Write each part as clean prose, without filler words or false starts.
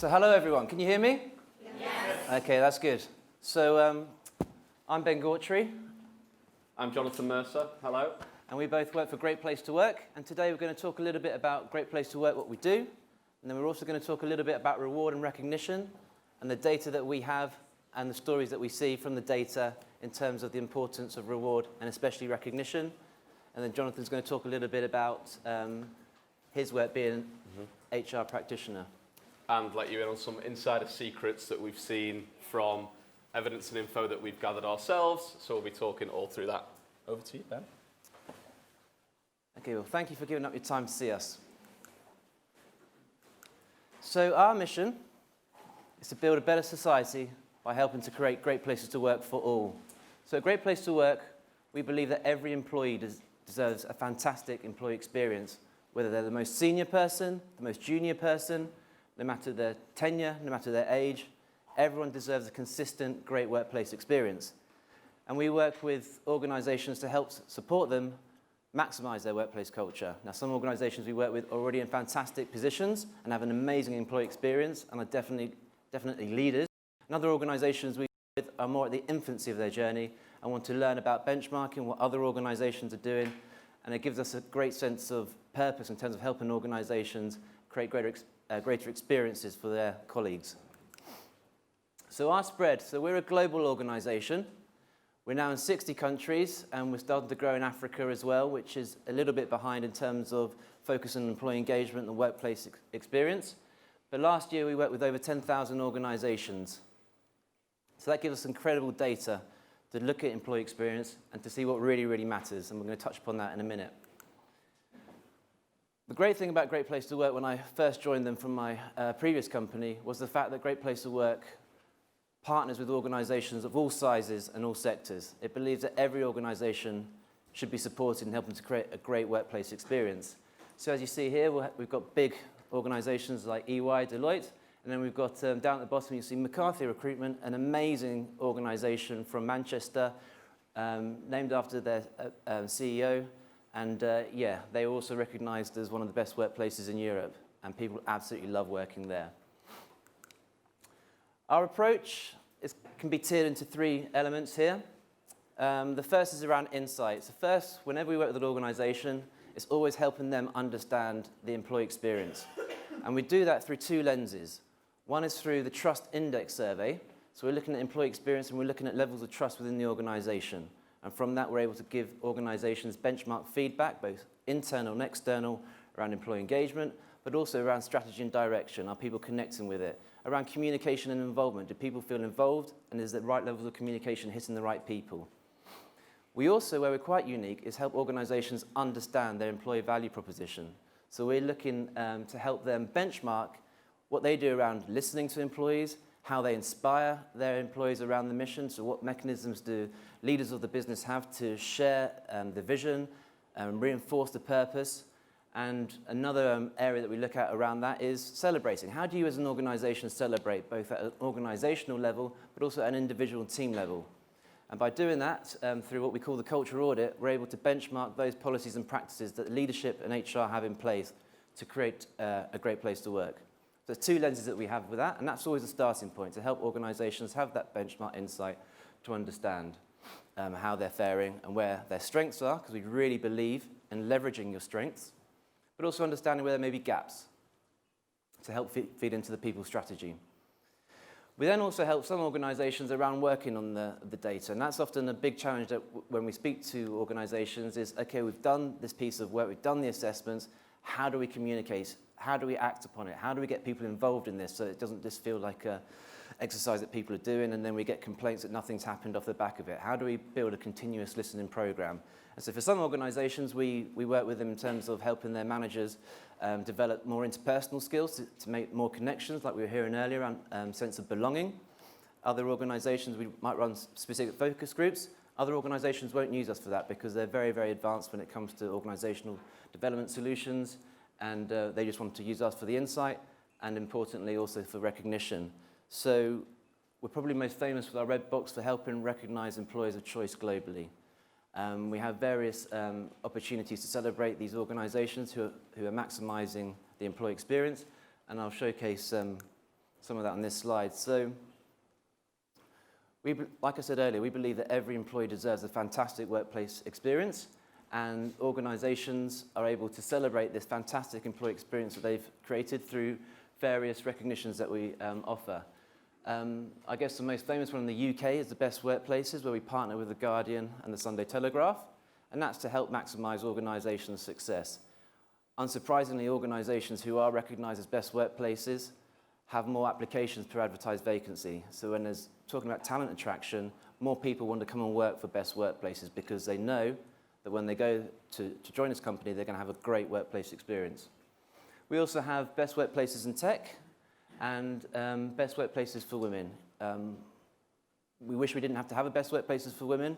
So hello everyone, can you hear me? Yes. Okay, that's good. So I'm Ben Gautrey. I'm Jonathan Mercer, hello. And we both work for Great Place to Work. And today we're going to talk a little bit about Great Place to Work, what we do. And then we're also going to talk a little bit about reward and recognition and the data that we have and the stories that we see from the data in terms of the importance of reward and especially recognition. And then Jonathan's going to talk a little bit about his work being HR practitioner. And let you in on some insider secrets that we've seen from evidence and info that we've gathered ourselves. So we'll be talking all through that. Over to you, Ben. Okay, well, thank you for giving up your time to see us. So our mission is to build a better society by helping to create great places to work for all. So a great place to work, we believe that every employee deserves a fantastic employee experience, whether they're the most senior person, the most junior person, no matter their tenure, no matter their age, everyone deserves a consistent, great workplace experience. And we work with organizations to help support them maximize their workplace culture. Now, some organizations we work with are already in fantastic positions and have an amazing employee experience and are definitely leaders. And other organizations we work with are more at the infancy of their journey and want to learn about benchmarking, what other organizations are doing. And it gives us a great sense of purpose in terms of helping organizations create greater experiences for their colleagues. So our spread, so we're a global organization. We're now in 60 countries, and we're starting to grow in Africa as well, which is a little bit behind in terms of focus on employee engagement and workplace experience. But last year, we worked with over 10,000 organizations. So that gives us incredible data to look at employee experience and to see what really, really matters, and we're going to touch upon that in a minute. The great thing about Great Place to Work when I first joined them from my previous company was the fact that Great Place to Work partners with organizations of all sizes and all sectors. It believes that every organization should be supported in helping to create a great workplace experience. So as you see here, we've got big organizations like EY, Deloitte, and then we've got down at the bottom, you see McCarthy Recruitment, an amazing organization from Manchester, named after their CEO. And yeah, they are also recognized as one of the best workplaces in Europe, and people absolutely love working there. Our approach can be tiered into three elements here. The first is around insights. The first, whenever we work with an organization, it's always helping them understand the employee experience. And we do that through two lenses. One is through the Trust Index survey. So we're looking at employee experience and we're looking at levels of trust within the organization. And from that, we're able to give organizations benchmark feedback, both internal and external, around employee engagement, but also around strategy and direction. Are people connecting with it? Around communication and involvement. Do people feel involved? And is the right levels of communication hitting the right people? We also, where we're quite unique, is help organizations understand their employee value proposition. So we're looking to help them benchmark what they do around listening to employees, how they inspire their employees around the mission, so what mechanisms do leaders of the business have to share the vision and reinforce the purpose. And another area that we look at around that is celebrating. How do you as an organization celebrate, both at an organizational level, but also at an individual and team level? And by doing that, through what we call the culture audit, we're able to benchmark those policies and practices that leadership and HR have in place to create a great place to work. So there's two lenses that we have with that, and that's always a starting point, to help organizations have that benchmark insight to understand how they're faring and where their strengths are, because we really believe in leveraging your strengths, but also understanding where there may be gaps to help feed into the people strategy. We then also help some organizations around working on the data, and that's often a big challenge that when we speak to organizations is, okay, we've done this piece of work, we've done the assessments, how do we communicate? How do we act upon it? How do we get people involved in this so it doesn't just feel like an exercise that people are doing and then we get complaints that nothing's happened off the back of it? How do we build a continuous listening program? And so for some organizations, we work with them in terms of helping their managers develop more interpersonal skills to make more connections, like we were hearing earlier, around sense of belonging. Other organizations, we might run specific focus groups. Other organizations won't use us for that because they're very, very advanced when it comes to organizational development solutions, and they just want to use us for the insight and, importantly, also for recognition. So we're probably most famous with our red box for helping recognize employers of choice globally. We have various opportunities to celebrate these organizations who are maximizing the employee experience, and I'll showcase some of that on this slide. So, like I said earlier, we believe that every employee deserves a fantastic workplace experience, and organizations are able to celebrate this fantastic employee experience that they've created through various recognitions that we offer. I guess the most famous one in the UK is the Best Workplaces, where we partner with The Guardian and the Sunday Telegraph, and that's to help maximise organisations' success. Unsurprisingly, organisations who are recognised as best workplaces have more applications per advertised vacancy. So when there's talking about talent attraction, more people want to come and work for best workplaces because they know that when they go to join this company, they're going to have a great workplace experience. We also have best workplaces in tech and best workplaces for women. We wish we didn't have to have a best workplaces for women,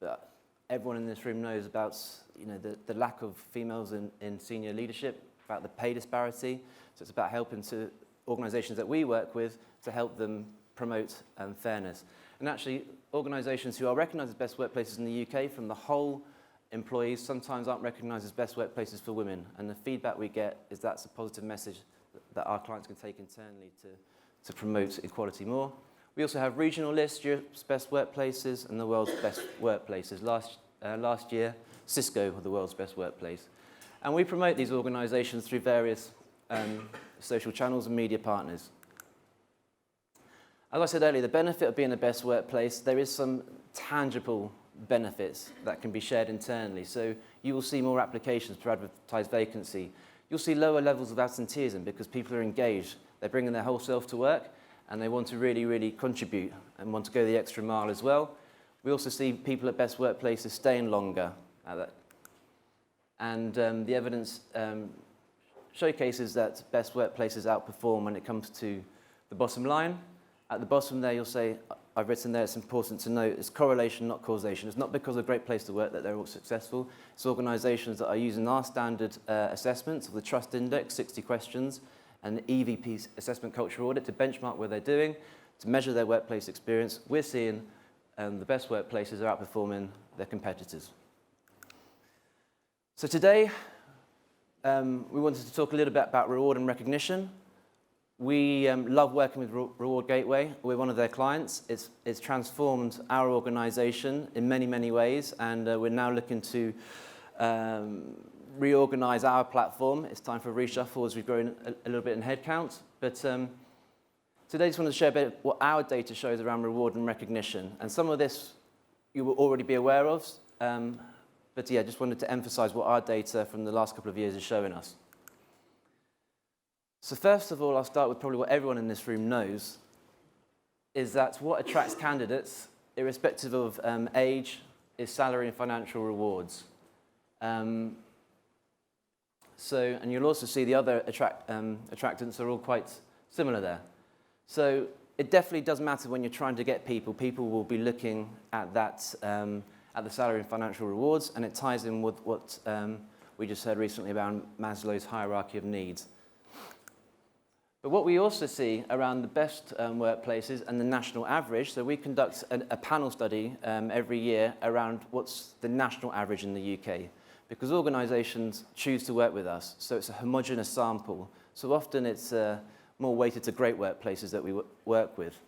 but everyone in this room knows about the lack of females in senior leadership, about the pay disparity. So it's about helping to organisations that we work with to help them promote fairness. And actually, organisations who are recognised as best workplaces in the UK from the whole employees sometimes aren't recognised as best workplaces for women. And the feedback we get is that's a positive message that our clients can take internally to promote equality more. We also have regional lists, Europe's best workplaces and the world's best workplaces. Last year, Cisco were the world's best workplace. And we promote these organisations through various social channels and media partners. As I said earlier, the benefit of being the best workplace, there is some tangible benefits that can be shared internally. So you will see more applications per advertised vacancy. You'll see lower levels of absenteeism because people are engaged. They're bringing their whole self to work and they want to really, really contribute and want to go the extra mile as well. We also see people at best workplaces staying longer. And the evidence showcases that best workplaces outperform when it comes to the bottom line. At the bottom there, you'll say, I've written there, it's important to note, it's correlation, not causation. It's not because of a great place to work that they're all successful. It's organisations that are using our standard assessments of the Trust Index, 60 questions, and the EVP assessment culture audit to benchmark what they're doing, to measure their workplace experience. We're seeing the best workplaces are outperforming their competitors. So today, we wanted to talk a little bit about reward and recognition. We love working with Reward Gateway. We're one of their clients. It's transformed our organisation in many, many ways, and we're now looking to reorganise our platform. It's time for a reshuffle as we've grown a little bit in headcount. But today I just wanted to share a bit of what our data shows around reward and recognition. And some of this you will already be aware of, but yeah, just wanted to emphasise what our data from the last couple of years is showing us. So first of all, I'll start with probably what everyone in this room knows, is that what attracts candidates, irrespective of age, is salary and financial rewards. And you'll also see the other attractants are all quite similar there. So it definitely does matter when you're trying to get people. People will be looking at that, at the salary and financial rewards, and it ties in with what we just heard recently about Maslow's hierarchy of needs. But what we also see around the best workplaces and the national average, so we conduct a panel study every year around what's the national average in the UK, because organisations choose to work with us, so it's a homogeneous sample. So often it's more weighted to great workplaces that we work with.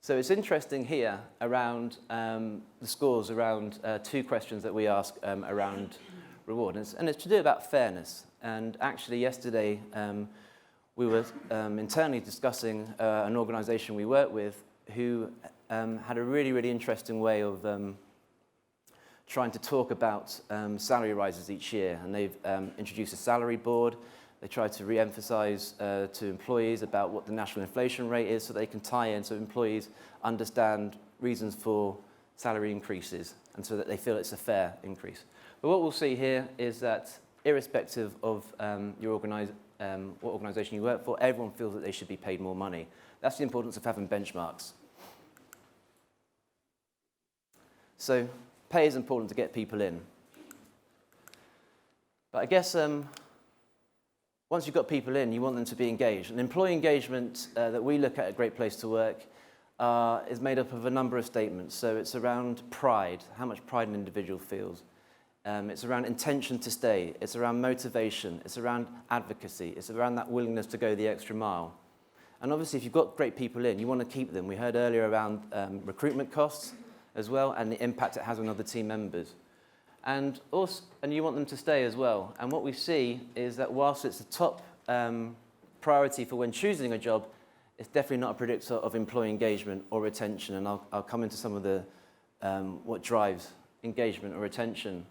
So it's interesting here around the scores around two questions that we ask around reward, and it's to do about fairness. And actually yesterday, we were internally discussing an organisation we work with who had a really, really interesting way of trying to talk about salary rises each year. And they've introduced a salary board. They try to re-emphasise to employees about what the national inflation rate is so they can tie in so employees understand reasons for salary increases and so that they feel it's a fair increase. But what we'll see here is that irrespective of what organisation you work for, everyone feels that they should be paid more money. That's the importance of having benchmarks. So pay is important to get people in. But I guess once you've got people in, you want them to be engaged. And employee engagement that we look at Great Place to Work is made up of a number of statements. So it's around pride, how much pride an individual feels. It's around intention to stay. It's around motivation. It's around advocacy. It's around that willingness to go the extra mile. And obviously, if you've got great people in, you want to keep them. We heard earlier around recruitment costs as well, and the impact it has on other team members. And you want them to stay as well. And what we see is that whilst it's the top priority for when choosing a job, it's definitely not a predictor of employee engagement or retention. And I'll come into some of the what drives engagement or retention.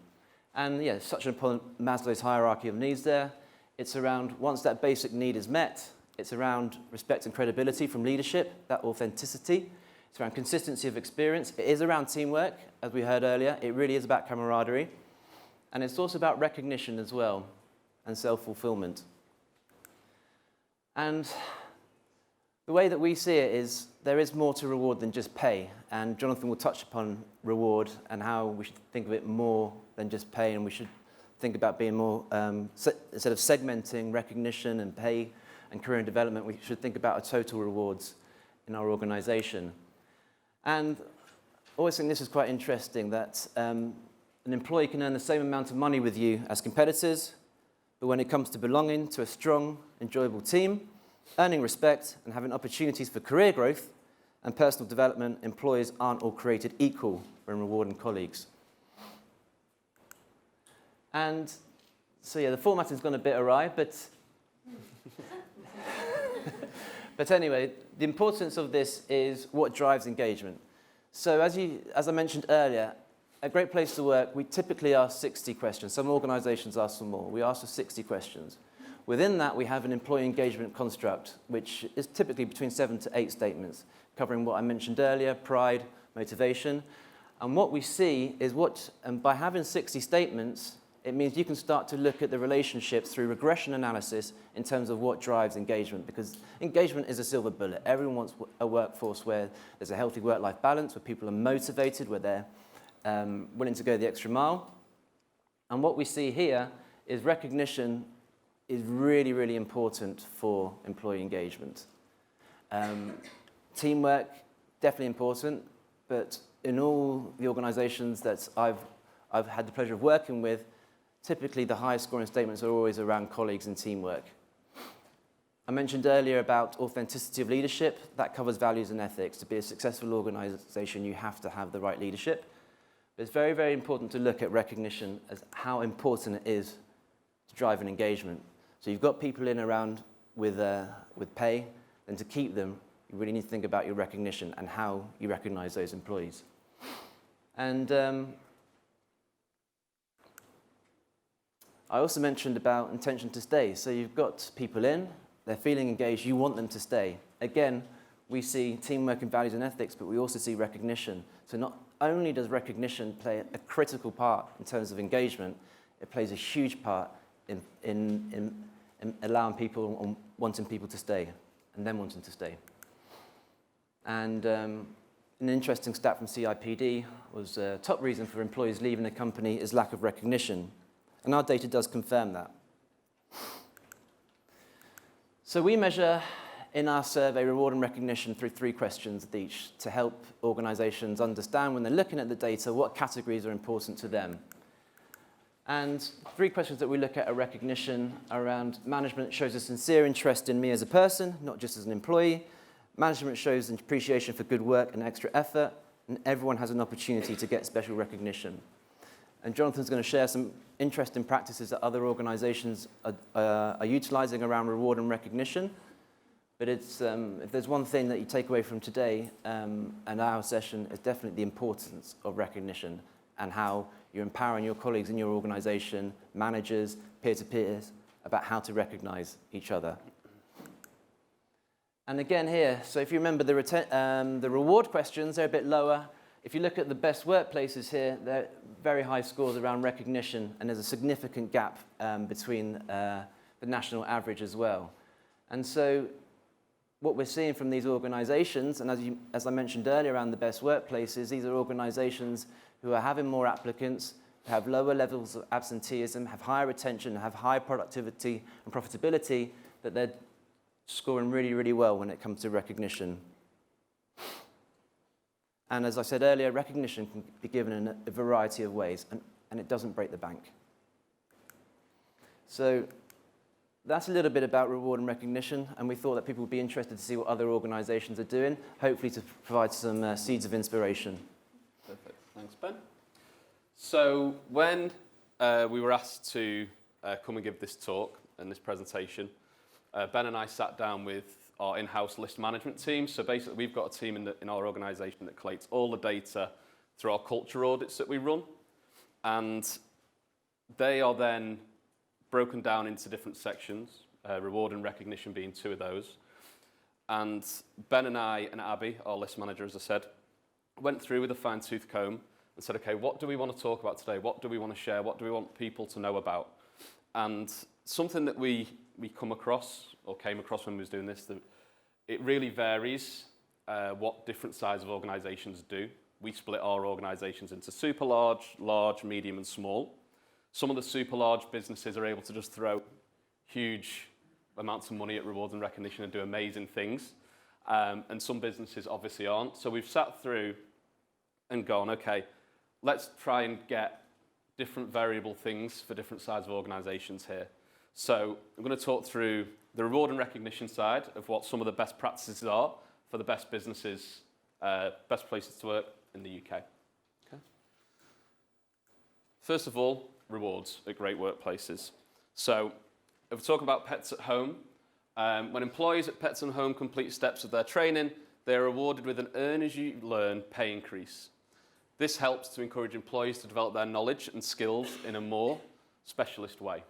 And yeah, such upon Maslow's hierarchy of needs there. It's around, once that basic need is met, it's around respect and credibility from leadership, that authenticity. It's around consistency of experience. It is around teamwork, as we heard earlier. It really is about camaraderie. And it's also about recognition as well, and self-fulfillment. And the way that we see it is there is more to reward than just pay. And Jonathan will touch upon reward and how we should think of it more than just pay, and we should think about being more, instead of segmenting recognition and pay and career and development, we should think about a total rewards in our organization. And I always think this is quite interesting, that an employee can earn the same amount of money with you as competitors, but when it comes to belonging to a strong, enjoyable team, earning respect and having opportunities for career growth and personal development, employees aren't all created equal when rewarding colleagues. And so yeah, the formatting's gone a bit awry, but but anyway, the importance of this is what drives engagement. So as I mentioned earlier, a great place to work, we typically ask 60 questions. Some organizations ask for more. We ask for 60 questions. Within that, we have an employee engagement construct, which is typically between 7 to 8 statements, covering what I mentioned earlier, pride, motivation. And what we see is and by having 60 statements, it means you can start to look at the relationships through regression analysis in terms of what drives engagement, because engagement is a silver bullet. Everyone wants a workforce where there's a healthy work-life balance, where people are motivated, where they're willing to go the extra mile. And what we see here is recognition is really, really important for employee engagement. Teamwork, definitely important, but in all the organizations that I've had the pleasure of working with, typically the highest scoring statements are always around colleagues and teamwork. I mentioned earlier about authenticity of leadership. That covers values and ethics. To be a successful organization, you have to have the right leadership. But it's very, very important to look at recognition as how important it is to drive an engagement. So you've got people in around with pay, and to keep them, you really need to think about your recognition and how you recognize those employees. And I also mentioned about intention to stay. So you've got people in, they're feeling engaged, you want them to stay. Again, we see teamwork and values and ethics, but we also see recognition. So not only does recognition play a critical part in terms of engagement, it plays a huge part in allowing people, or wanting people to stay, and them wanting to stay. And an interesting stat from CIPD was top reason for employees leaving a company is lack of recognition. And our data does confirm that. So we measure in our survey reward and recognition through 3 questions each to help organizations understand when they're looking at the data what categories are important to them. And 3 questions that we look at are recognition around management shows a sincere interest in me as a person, not just as an employee. Management shows an appreciation for good work and extra effort, and everyone has an opportunity to get special recognition. And Jonathan's going to share some interesting practices that other organizations are utilizing around reward and recognition. But it's, if there's one thing that you take away from today and our session, it's definitely the importance of recognition and how you're empowering your colleagues in your organization, managers, peer-to-peers, about how to recognize each other. And again here, so if you remember the reward questions, they're a bit lower. If you look at the best workplaces here, they're very high scores around recognition, and there's a significant gap between the national average as well. And so what we're seeing from these organizations, and as I mentioned earlier around the best workplaces, these are organizations who are having more applicants, have lower levels of absenteeism, have higher retention, have high productivity and profitability, that they're scoring really, really well when it comes to recognition. And as I said earlier, recognition can be given in a variety of ways, and it doesn't break the bank. So that's a little bit about reward and recognition, and we thought that people would be interested to see what other organisations are doing, hopefully to provide some seeds of inspiration. Perfect. Thanks, Ben. So when we were asked to come and give this talk and this presentation, Ben and I sat down with our in-house list management team. So basically, we've got a team in our organisation that collates all the data through our culture audits that we run. And they are then broken down into different sections, reward and recognition being two of those. And Ben and I and Abby, our list manager, as I said, went through with a fine-tooth comb and said, okay, what do we want to talk about today? What do we want to share? What do we want people to know about? And something that we come across, or came across when we was doing this, that it really varies what different sizes of organisations do. We split our organisations into super large, large, medium and small. Some of the super large businesses are able to just throw huge amounts of money at rewards and recognition and do amazing things. And some businesses obviously aren't. So we've sat through and gone, okay, let's try and get different variable things for different sizes of organisations here. So I'm going to talk through the reward and recognition side of what some of the best practices are for the best businesses, best places to work in the UK. Okay. First of all, rewards at great workplaces. So if we're talking about Pets at Home, when employees at Pets at Home complete steps of their training, they are rewarded with an earn as you learn pay increase. This helps to encourage employees to develop their knowledge and skills in a more specialist way.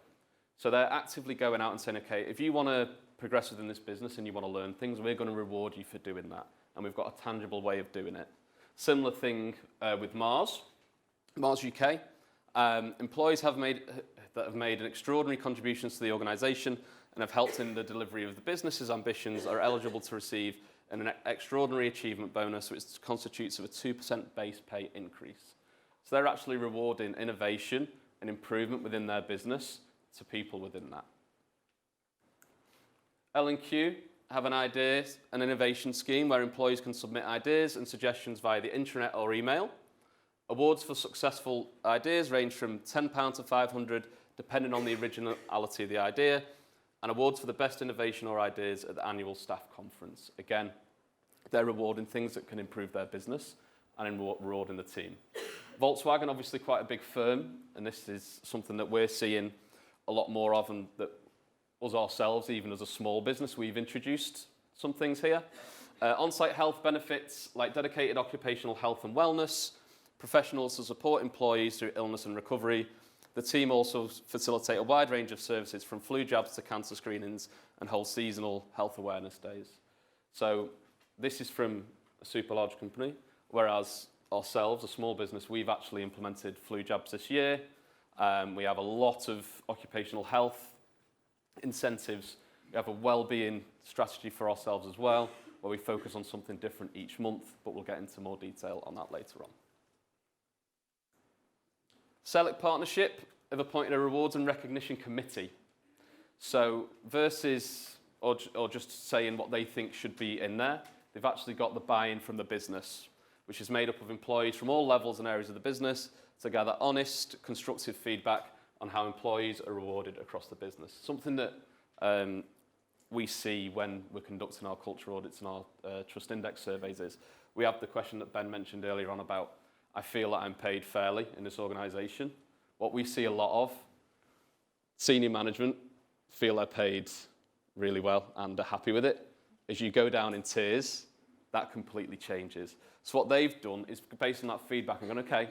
So they're actively going out and saying, okay, if you want to progress within this business and you want to learn things, we're going to reward you for doing that. And we've got a tangible way of doing it. Similar thing with Mars UK. Employees that have made an extraordinary contributions to the organisation and have helped in the delivery of the business's ambitions are eligible to receive an extraordinary achievement bonus, which constitutes of a 2% base pay increase. So they're actually rewarding innovation and improvement within their business to people within that. L&Q have an ideas and innovation scheme where employees can submit ideas and suggestions via the intranet or email. Awards for successful ideas range from £10 to £500, depending on the originality of the idea, and awards for the best innovation or ideas at the annual staff conference. Again, they're rewarding things that can improve their business and rewarding the team. Volkswagen, obviously quite a big firm, and this is something that we're seeing a lot more of, and that us ourselves, even as a small business, we've introduced some things here. On-site health benefits like dedicated occupational health and wellness, professionals to support employees through illness and recovery. The team also facilitate a wide range of services from flu jabs to cancer screenings and hold seasonal health awareness days. So this is from a super large company, whereas ourselves, a small business, we've actually implemented flu jabs this year. We have a lot of occupational health incentives. We have a well-being strategy for ourselves as well, where we focus on something different each month, but we'll get into more detail on that later on. Select Partnership have appointed a rewards and recognition committee. So versus or just saying what they think should be in there, they've actually got the buy-in from the business, which is made up of employees from all levels and areas of the business to gather honest, constructive feedback on how employees are rewarded across the business. Something that we see when we're conducting our culture audits and our trust index surveys is we have the question that Ben mentioned earlier on about, I feel that I'm paid fairly in this organisation. What we see a lot of, senior management feel they're paid really well and are happy with it. As you go down in tiers, that completely changes. So what they've done is based on that feedback and gone, okay,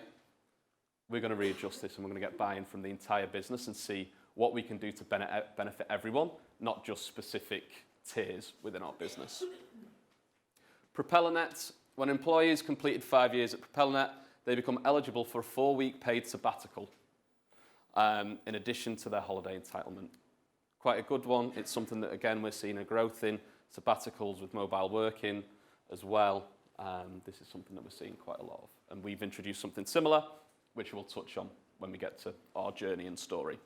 we're going to readjust this and we're going to get buy-in from the entire business and see what we can do to benefit everyone, not just specific tiers within our business. PropellerNet, when employees completed 5 years at PropellerNet, they become eligible for a 4-week paid sabbatical in addition to their holiday entitlement. Quite a good one. It's something that, again, we're seeing a growth in, sabbaticals with mobile working as well. This is something that we're seeing quite a lot of. And we've introduced something similar, which we'll touch on when we get to our journey and story.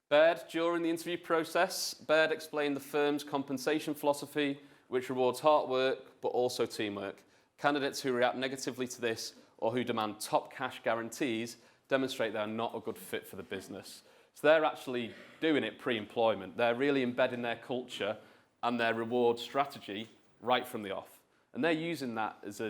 Baird, during the interview process, Baird explained the firm's compensation philosophy, which rewards hard work, but also teamwork. Candidates who react negatively to this or who demand top cash guarantees demonstrate they are not a good fit for the business. So they're actually doing it pre-employment. They're really embedding their culture and their reward strategy right from the off. And they're using that as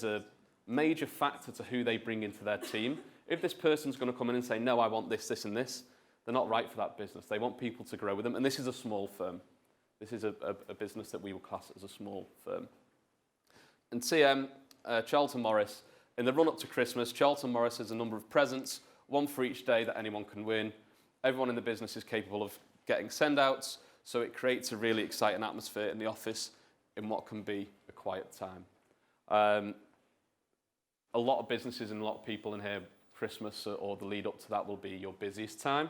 a major factor to who they bring into their team. If this person's going to come in and say, no, I want this, this, and this, they're not right for that business. They want people to grow with them. And this is a small firm. This is a business that we will class as a small firm. And TM, Charlton Morris, in the run-up to Christmas, Charlton Morris has a number of presents, one for each day that anyone can win. Everyone in the business is capable of getting send-outs, so it creates a really exciting atmosphere in the office in what can be a quiet time. A lot of businesses and a lot of people in here, Christmas or the lead up to that will be your busiest time.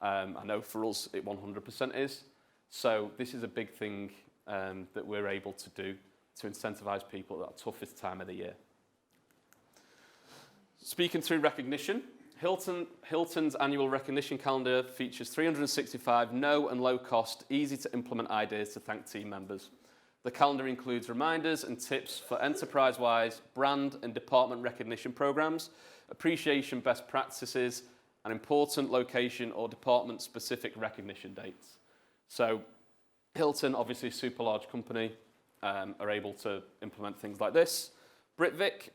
I know for us it 100% is. So this is a big thing that we're able to do to incentivize people at that toughest time of the year. Speaking through recognition, Hilton's annual recognition calendar features 365 no and low cost, easy to implement ideas to thank team members. The calendar includes reminders and tips for enterprise-wise brand and department recognition programs, appreciation best practices, and important location or department-specific recognition dates. So Hilton, obviously a super large company, are able to implement things like this. Britvic,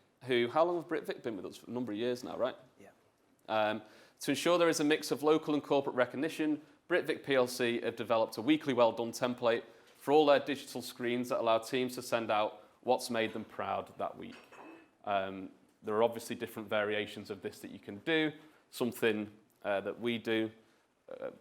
how long have Britvic been with us? For a number of years now, right? Yeah. To ensure there is a mix of local and corporate recognition, Britvic PLC have developed a weekly well done template for all their digital screens that allow teams to send out what's made them proud that week. There are obviously different variations of this that you can do. Something that we do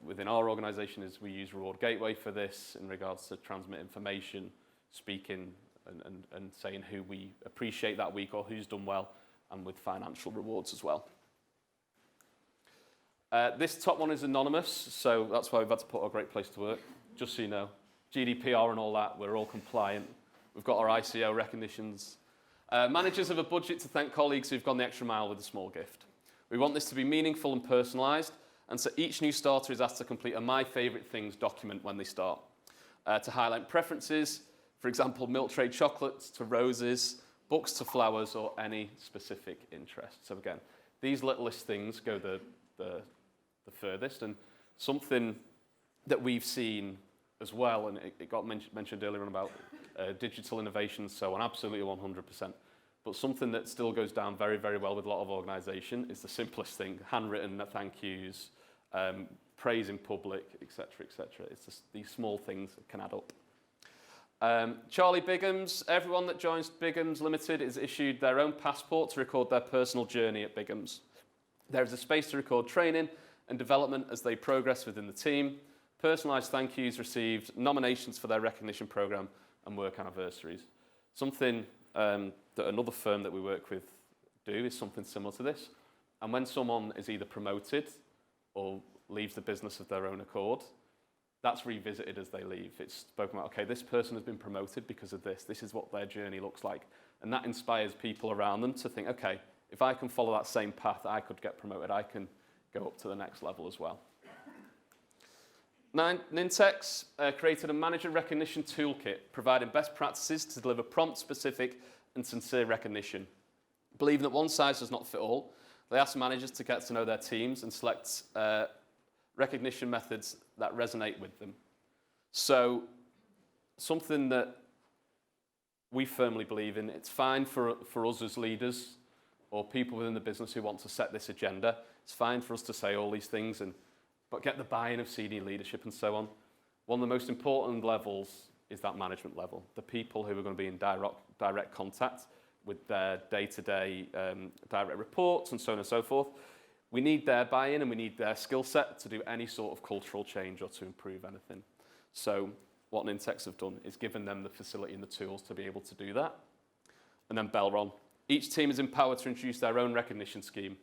within our organisation is we use Reward Gateway for this in regards to transmit information, speaking and saying who we appreciate that week or who's done well, and with financial rewards as well. This top one is anonymous, so that's why we've had to put our great place to work, just so you know. GDPR and all that, we're all compliant. We've got our ICO recognitions. Managers have a budget to thank colleagues who've gone the extra mile with a small gift. We want this to be meaningful and personalised, and so each new starter is asked to complete a My Favourite Things document when they start, to highlight preferences, for example, milk tray chocolates to roses, books to flowers, or any specific interest. So again, these littlest things go the furthest, and something that we've seen as well, and it got mentioned earlier on about digital innovation, so on, absolutely 100%. But something that still goes down very, very well with a lot of organisation is the simplest thing: handwritten thank yous, praise in public, etc., etc. It's just these small things that can add up. Charlie Bigham's, everyone that joins Bigham's Limited is issued their own passport to record their personal journey at Bigham's. There is a space to record training and development as they progress within the team, personalised thank yous received, nominations for their recognition programme, and work anniversaries. Something that another firm that we work with do is something similar to this. And when someone is either promoted or leaves the business of their own accord, that's revisited as they leave. It's spoken about, okay, this person has been promoted because of this. This is what their journey looks like. And that inspires people around them to think, okay, if I can follow that same path, I could get promoted. I can go up to the next level as well. Nintex created a manager recognition toolkit, providing best practices to deliver prompt, specific, and sincere recognition. Believing that one size does not fit all, they ask managers to get to know their teams and select recognition methods that resonate with them. So, something that we firmly believe in, it's fine for us as leaders or people within the business who want to set this agenda. It's fine for us to say all these things, but get the buy-in of senior leadership and so on. One of the most important levels is that management level, the people who are going to be in direct contact with their day-to-day direct reports and so on and so forth. We need their buy-in and we need their skill set to do any sort of cultural change or to improve anything. So what Nintex have done is given them the facility and the tools to be able to do that. And then Belron. Each team is empowered to introduce their own recognition scheme.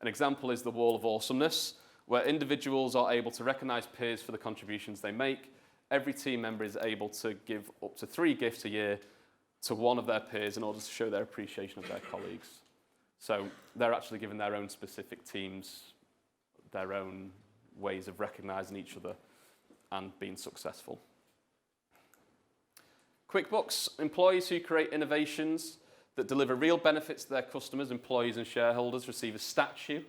An example is the Wall of Awesomeness, where individuals are able to recognise peers for the contributions they make. Every team member is able to give up to 3 gifts a year to one of their peers in order to show their appreciation of their colleagues. So they're actually giving their own specific teams their own ways of recognising each other and being successful. QuickBooks, employees who create innovations that deliver real benefits to their customers, employees and shareholders receive a statue.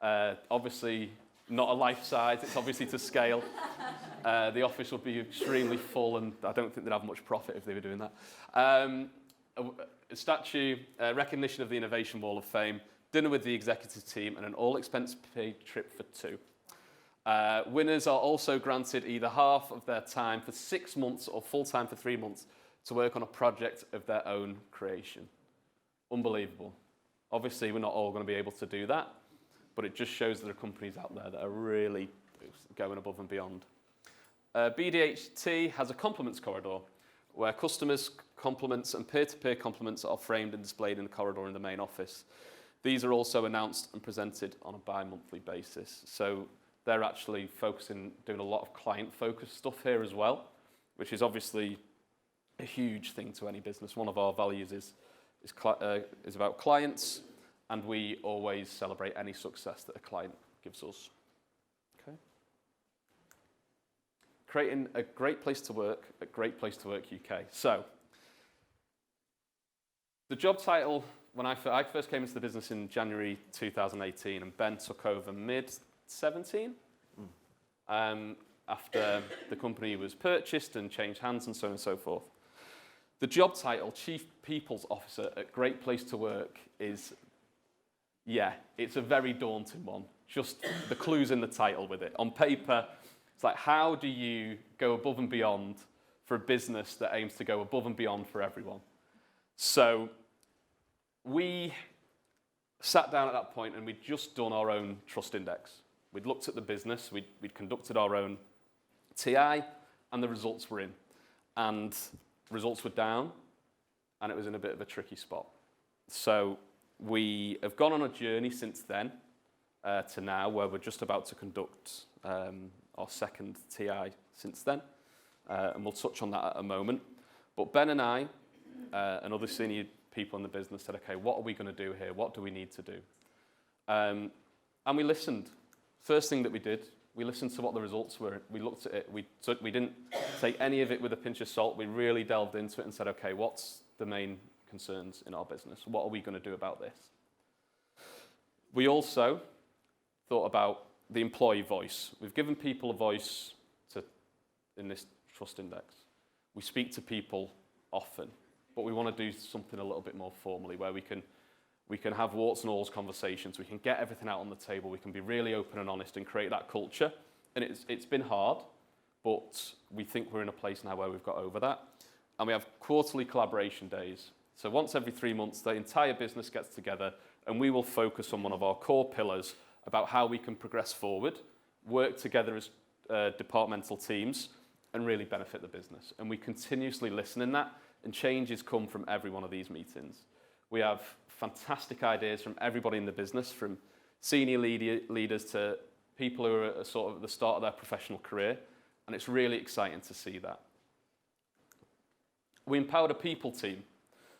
Obviously, not a life size. It's obviously to scale. The office would be extremely full, and I don't think they'd have much profit if they were doing that. A statue, recognition of the Innovation Wall of Fame, dinner with the executive team, and an all-expense-paid trip for 2. Winners are also granted either half of their time for 6 months or full time for 3 months to work on a project of their own creation. Unbelievable. Obviously, we're not all going to be able to do that, but it just shows there are companies out there that are really going above and beyond. BDHT has a compliments corridor where customers' compliments and peer-to-peer compliments are framed and displayed in the corridor in the main office. These are also announced and presented on a bi-monthly basis. So they're actually doing a lot of client-focused stuff here as well, which is obviously a huge thing to any business. One of our values is about clients, and we always celebrate any success that a client gives us. Okay. Creating a great place to work at Great Place to Work UK. So the job title, when I first came into the business in January 2018, and Ben took over mid-17, after the company was purchased and changed hands and so on and so forth. The job title, Chief People's Officer at Great Place to Work, it's a very daunting one. Just the clues in the title with it. On paper, it's like, how do you go above and beyond for a business that aims to go above and beyond for everyone? So we sat down at that point and we'd just done our own trust index. We'd looked at the business, we'd conducted our own TI, and the results were in. And results were down, and it was in a bit of a tricky spot. So we have gone on a journey since then to now, where we're just about to conduct our second TI since then, and we'll touch on that at a moment. But Ben and I and other senior people in the business said, okay, what are we going to do here? What do we need to do? And we listened. First thing that we did, we listened to what the results were. We looked at it. We didn't take any of it with a pinch of salt. We really delved into it and said, okay, what's the main concerns in our business? What are we going to do about this? We also thought about the employee voice. We've given people a voice in this trust index. We speak to people often, but we want to do something a little bit more formally where we can have warts and alls conversations. We can get everything out on the table. We can be really open and honest and create that culture. And it's been hard, but we think we're in a place now where we've got over that. And we have quarterly collaboration days. So once every 3 months, the entire business gets together and we will focus on one of our core pillars about how we can progress forward, work together as departmental teams, and really benefit the business. And we continuously listen in that, and changes come from every one of these meetings. We have fantastic ideas from everybody in the business, from senior leaders to people who are at sort of the start of their professional career, and it's really exciting to see that. We empowered a people team.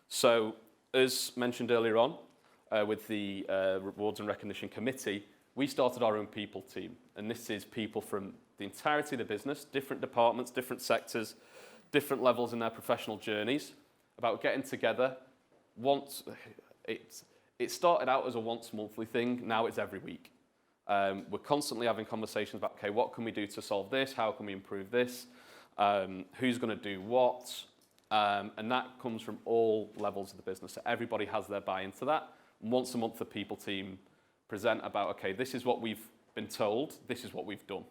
So, as mentioned earlier on, with the Rewards and Recognition Committee, we started our own people team, and this is people from the entirety of the business, different departments, different sectors, different levels in their professional journeys, about getting together once. It started out as a once monthly thing, now it's every week. We're constantly having conversations about, okay, what can we do to solve this? How can we improve this? Who's going to do what? And that comes from all levels of the business. So everybody has their buy into that. And once a month, the people team present about, okay, this is what we've been told, this is what we've done.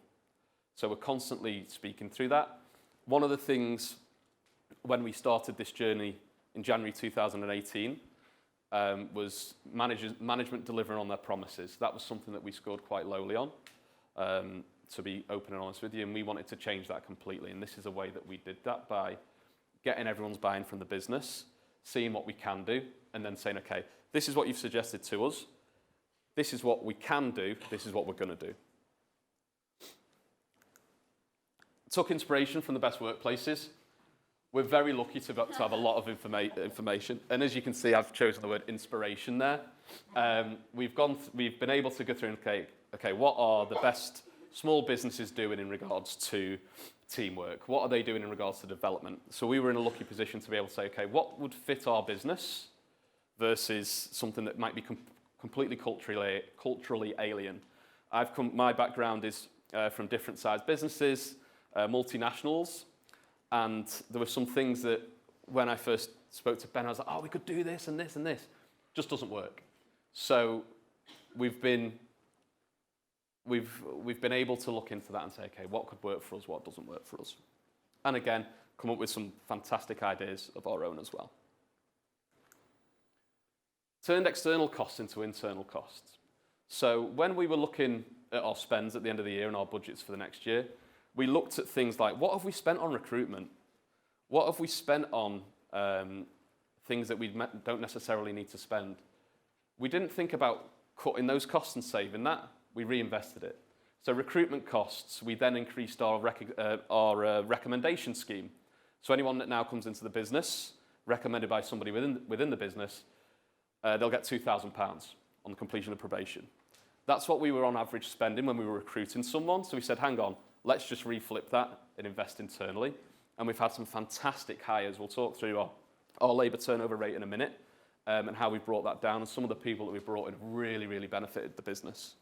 So we're constantly speaking through that. One of the things when we started this journey in January 2018 was management delivering on their promises. That was something that we scored quite lowly on, to be open and honest with you, and we wanted to change that completely. And this is a way that we did that, by getting everyone's buy-in from the business, seeing what we can do, and then saying, okay, this is what you've suggested to us, this is what we can do, this is what we're going to do. Took inspiration from the best workplaces. We're very lucky to have a lot of information, and as you can see, I've chosen the word inspiration there. We've been able to go through and okay, what are the best small businesses doing in regards to teamwork? What are they doing in regards to development? So we were in a lucky position to be able to say, okay, what would fit our business versus something that might be completely culturally alien? My background is from different sized businesses, multinationals, and there were some things that when I first spoke to Ben, I was like, oh, we could do this and this and this. Just doesn't work. So we've been able to look into that and say, okay, what could work for us, what doesn't work for us? And again, come up with some fantastic ideas of our own as well. Turned external costs into internal costs. So when we were looking at our spends at the end of the year and our budgets for the next year, we looked at things like, what have we spent on recruitment? What have we spent on things that we don't necessarily need to spend? We didn't think about cutting those costs and saving that. We reinvested it. So recruitment costs, we then increased our recommendation scheme. So anyone that now comes into the business, recommended by somebody within the business, they'll get £2,000 on the completion of probation. That's what we were on average spending when we were recruiting someone. So we said, hang on, let's just reflip that and invest internally. And we've had some fantastic hires. We'll talk through our labour turnover rate in a minute and how we've brought that down. And some of the people that we've brought in have really, really benefited the business.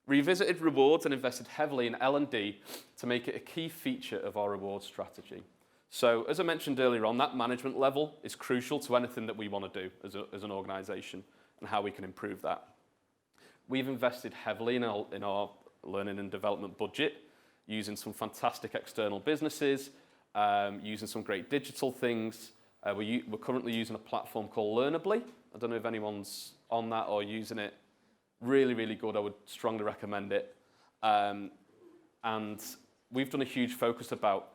Revisited rewards and invested heavily in L&D to make it a key feature of our reward strategy. So as I mentioned earlier on, that management level is crucial to anything that we want to do as an organisation and how we can improve that. We've invested heavily in our learning and development budget, using some fantastic external businesses, using some great digital things. We're currently using a platform called Learnably. I don't know if anyone's on that or using it. Really, really good. I would strongly recommend it. And we've done a huge focus about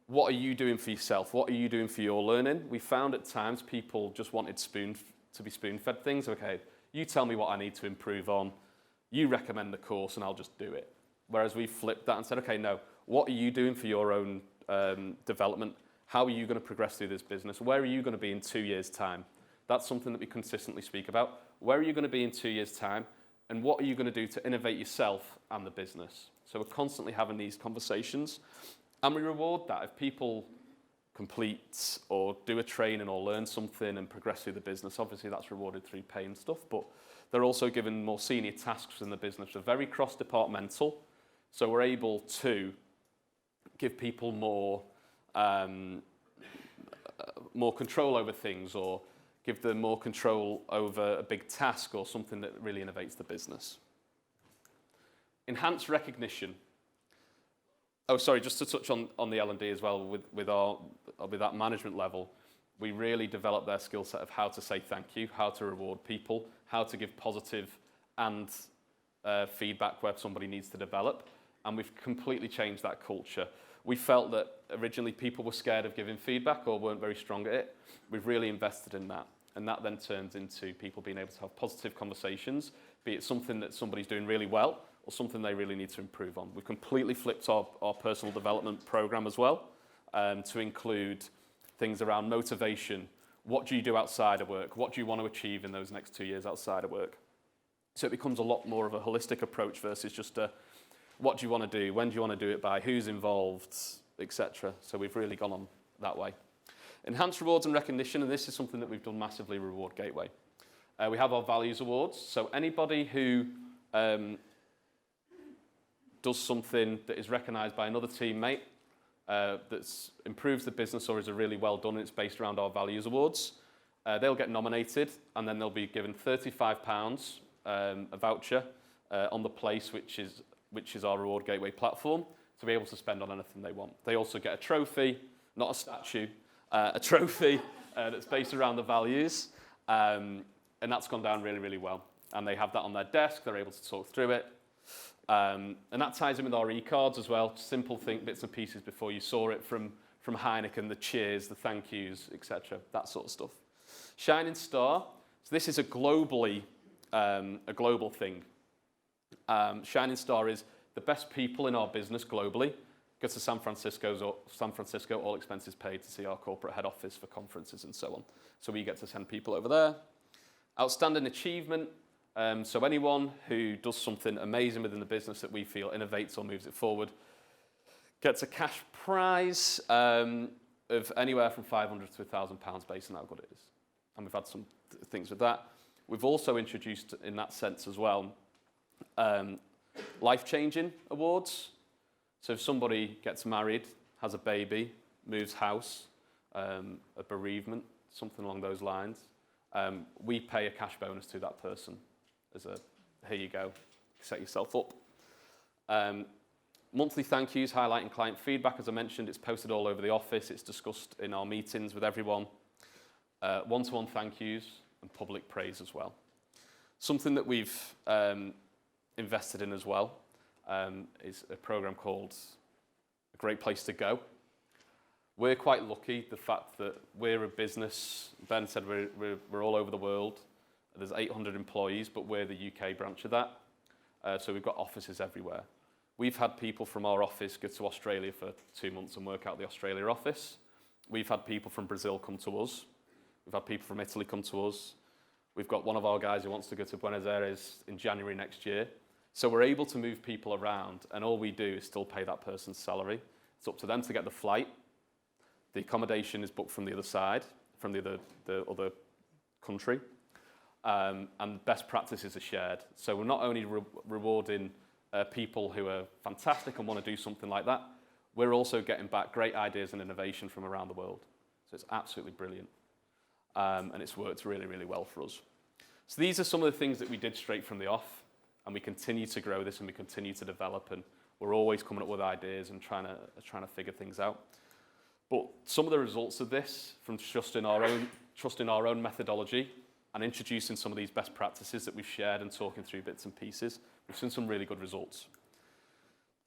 what are you doing for yourself? What are you doing for your learning? We found at times people just wanted to be spoon-fed things. Okay, you tell me what I need to improve on. You recommend the course and I'll just do it. Whereas we flipped that and said, okay, no, what are you doing for your own development? How are you going to progress through this business? Where are you going to be in 2 years' time? That's something that we consistently speak about. Where are you going to be in 2 years' time? And what are you going to do to innovate yourself and the business? So we're constantly having these conversations. And we reward that. If people complete or do a training or learn something and progress through the business, obviously that's rewarded through pay and stuff, but they're also given more senior tasks in the business. They're very cross-departmental, so we're able to give people more control over things, or give them more control over a big task or something that really innovates the business. Enhanced recognition. Oh, sorry, just to touch on the L&D as well, with that management level, we really developed their skill set of how to say thank you, how to reward people, how to give positive and feedback where somebody needs to develop, and we've completely changed that culture. We felt that originally people were scared of giving feedback or weren't very strong at it. We've really invested in that, and that then turns into people being able to have positive conversations, be it something that somebody's doing really well or something they really need to improve on. We've completely flipped our personal development program as well to include things around motivation. What do you do outside of work? What do you want to achieve in those next 2 years outside of work? So it becomes a lot more of a holistic approach versus just a, what do you want to do? When do you want to do it by? Who's involved? Etc. So we've really gone on that way. Enhanced rewards and recognition, and this is something that we've done massively with Reward Gateway. We have our values awards. So anybody who does something that is recognised by another teammate that improves the business or is a really well done, and it's based around our values awards, they'll get nominated, and then they'll be given £35, a voucher on the place, which is our Reward Gateway platform, to be able to spend on anything they want. They also get a trophy, not a statue, a trophy that's based around the values, and that's gone down really, really well. And they have that on their desk, they're able to talk through it. And that ties in with our e-cards as well, simple bits and pieces before you saw it from Heineken, the cheers, the thank yous, etc., that sort of stuff. Shining Star, so this is a global thing. Shining Star is the best people in our business globally go to San Francisco, all expenses paid, to see our corporate head office for conferences and so on. So we get to send people over there. Outstanding achievement. So anyone who does something amazing within the business that we feel innovates or moves it forward gets a cash prize of anywhere from £500 to £1,000 based on how good it is. And we've had some things with that. We've also introduced, in that sense as well, life-changing awards. So if somebody gets married, has a baby, moves house, a bereavement, something along those lines, we pay a cash bonus to that person as a, here you go, set yourself up. Monthly thank yous, highlighting client feedback. As I mentioned, it's posted all over the office. It's discussed in our meetings with everyone. One-to-one thank yous and public praise as well. Something that we've invested in as well is a program called A Great Place to Go. We're quite lucky, the fact that we're a business. Ben said we're all over the world. There's 800 employees, but we're the UK branch of that. So we've got offices everywhere. We've had people from our office go to Australia for 2 months and work out the Australia office. We've had people from Brazil come to us. We've had people from Italy come to us. We've got one of our guys who wants to go to Buenos Aires in January next year. So we're able to move people around, and all we do is still pay that person's salary. It's up to them to get the flight. The accommodation is booked from the other side, from the other country. And best practices are shared. So we're not only rewarding people who are fantastic and want to do something like that, we're also getting back great ideas and innovation from around the world. So it's absolutely brilliant. And it's worked really, really well for us. So these are some of the things that we did straight from the off, and we continue to grow this and we continue to develop, and we're always coming up with ideas and trying to figure things out. But some of the results of this, from trusting our own methodology and introducing some of these best practices that we've shared and talking through bits and pieces, we've seen some really good results.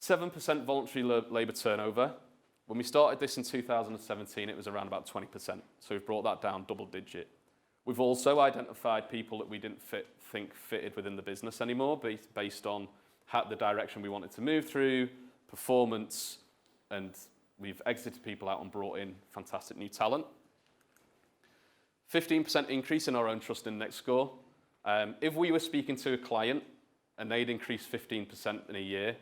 7% voluntary labour turnover. When we started this in 2017, it was around about 20%. So we've brought that down double digit. We've also identified people that we didn't think fitted within the business anymore, based on the direction we wanted to move through, performance, and we've exited people out and brought in fantastic new talent. 15% increase in our own trust index score. If we were speaking to a client and they'd increased 15% in a year,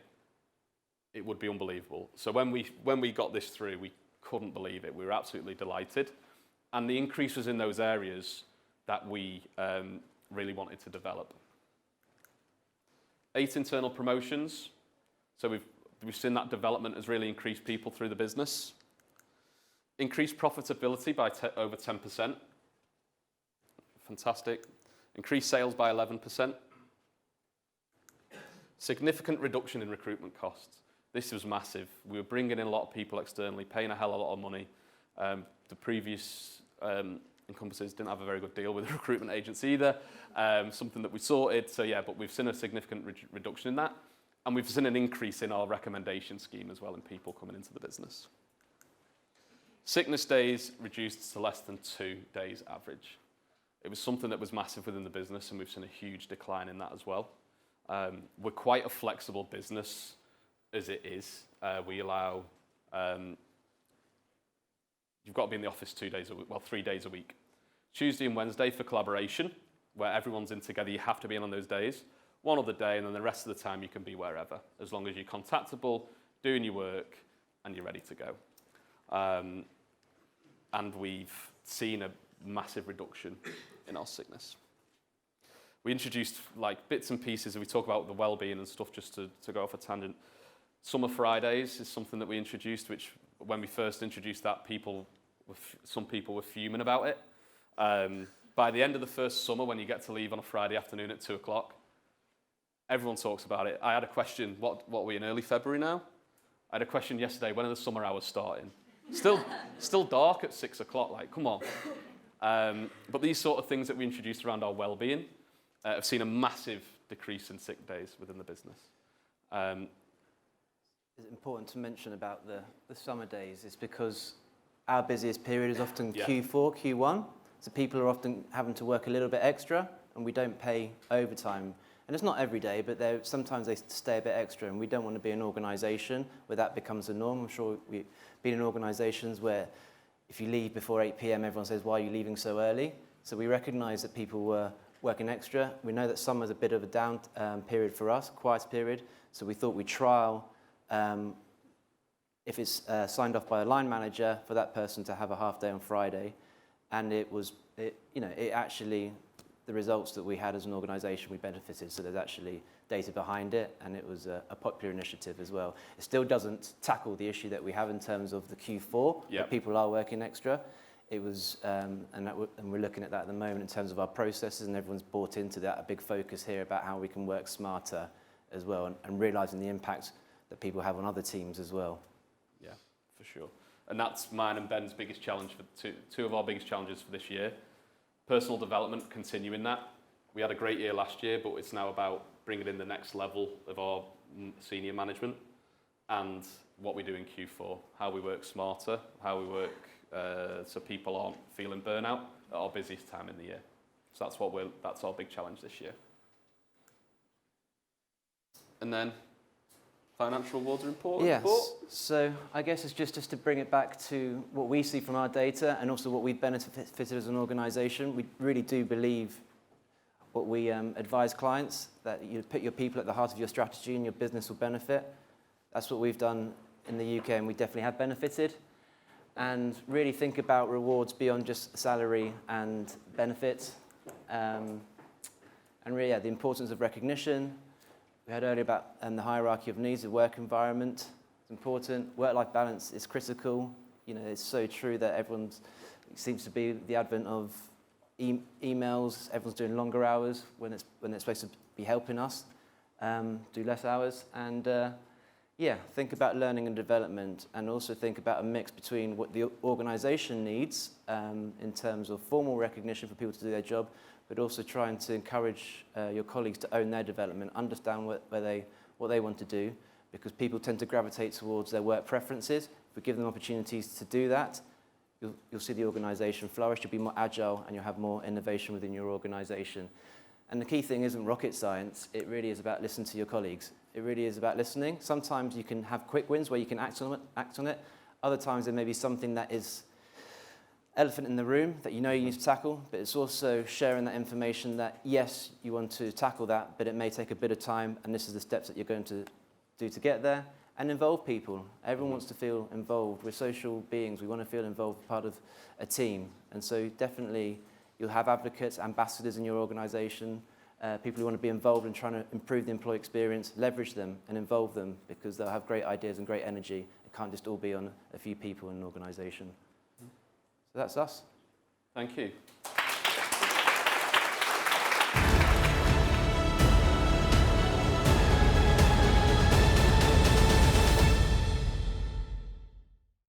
it would be unbelievable. So when we got this through, we couldn't believe it. We were absolutely delighted. And the increase was in those areas that we really wanted to develop. 8 internal promotions. So we've seen that development has really increased people through the business. Increased profitability by over 10%. Fantastic. Increased sales by 11%. Significant reduction in recruitment costs. This was massive. We were bringing in a lot of people externally, paying a hell of a lot of money. The previous Encompassers didn't have a very good deal with the recruitment agency either. Something that we sorted. So yeah, but we've seen a significant reduction in that. And we've seen an increase in our recommendation scheme as well in people coming into the business. Sickness days reduced to less than 2 days average. It was something that was massive within the business, and we've seen a huge decline in that as well. We're quite a flexible business as it is. We allow, you've got to be in the office 3 days a week. Tuesday and Wednesday for collaboration, where everyone's in together. You have to be in on those days. One other day, and then the rest of the time you can be wherever, as long as you're contactable, doing your work, and you're ready to go. And we've seen a massive reduction in our sickness. We introduced like bits and pieces, and we talk about the well-being and stuff, just to go off a tangent. Summer Fridays is something that we introduced, which when we first introduced that, some people were fuming about it. By the end of the first summer, when you get to leave on a Friday afternoon at 2 o'clock, everyone talks about it. I had a question, what are we in early February now? I had a question yesterday, when are the summer hours starting? Still dark at 6 o'clock, like, come on. But these sort of things that we introduced around our well-being have seen a massive decrease in sick days within the business. It's important to mention about the summer days is because our busiest period is often Q4, Q1, so people are often having to work a little bit extra, and we don't pay overtime. And it's not every day, but sometimes they stay a bit extra, and we don't want to be an organisation where that becomes a norm. I'm sure we've been in organisations where if you leave before 8 p.m, everyone says, why are you leaving so early? So we recognise that people were working extra. We know that summer's a bit of a down period for us, quiet period, so we thought we'd trial, if it's signed off by a line manager, for that person to have a half day on Friday. And it actually the results that we had as an organisation, we benefited. So there's actually data behind it, and it was a popular initiative as well. It still doesn't tackle the issue that we have in terms of the Q4, Yep. that people are working extra. It was, and we're looking at that at the moment in terms of our processes, and everyone's bought into that. A big focus here about how we can work smarter as well, and realising the impact that people have on other teams as well. Yeah, for sure. And that's mine and Ben's biggest challenge, for two of our biggest challenges for this year. Personal development, continuing that. We had a great year last year, but it's now about bringing in the next level of our senior management and what we do in Q4, how we work smarter, how we work so people aren't feeling burnout at our busiest time in the year. So that's our big challenge this year. And then financial rewards are important. Yes, so I guess it's just to bring it back to what we see from our data and also what we've benefited as an organisation. We really do believe what we advise clients, that you put your people at the heart of your strategy and your business will benefit. That's what we've done in the UK, and we definitely have benefited. And really think about rewards beyond just salary and benefits. And really, yeah, the importance of recognition. We heard earlier about the hierarchy of needs, the work environment. It's important. Work-life balance is critical. You know, it's so true that it seems to be the advent of emails. Everyone's doing longer hours when it's supposed to be helping us do less hours. And yeah, think about learning and development, and also think about a mix between what the organisation needs in terms of formal recognition for people to do their job, but also trying to encourage your colleagues to own their development, understand what they want to do, because people tend to gravitate towards their work preferences. If we give them opportunities to do that, you'll see the organisation flourish, you'll be more agile, and you'll have more innovation within your organisation. And the key thing isn't rocket science, it really is about listening to your colleagues. It really is about listening. Sometimes you can have quick wins where you can act on it. Other times there may be something that is elephant in the room that you know you need to tackle, but it's also sharing that information that, yes, you want to tackle that, but it may take a bit of time, and this is the steps that you're going to do to get there. And involve people. Everyone wants to feel involved. We're social beings. We want to feel involved, part of a team. And so definitely you'll have advocates, ambassadors in your organisation, people who want to be involved in trying to improve the employee experience. Leverage them and involve them, because they'll have great ideas and great energy. It can't just all be on a few people in an organisation. So that's us. Thank you.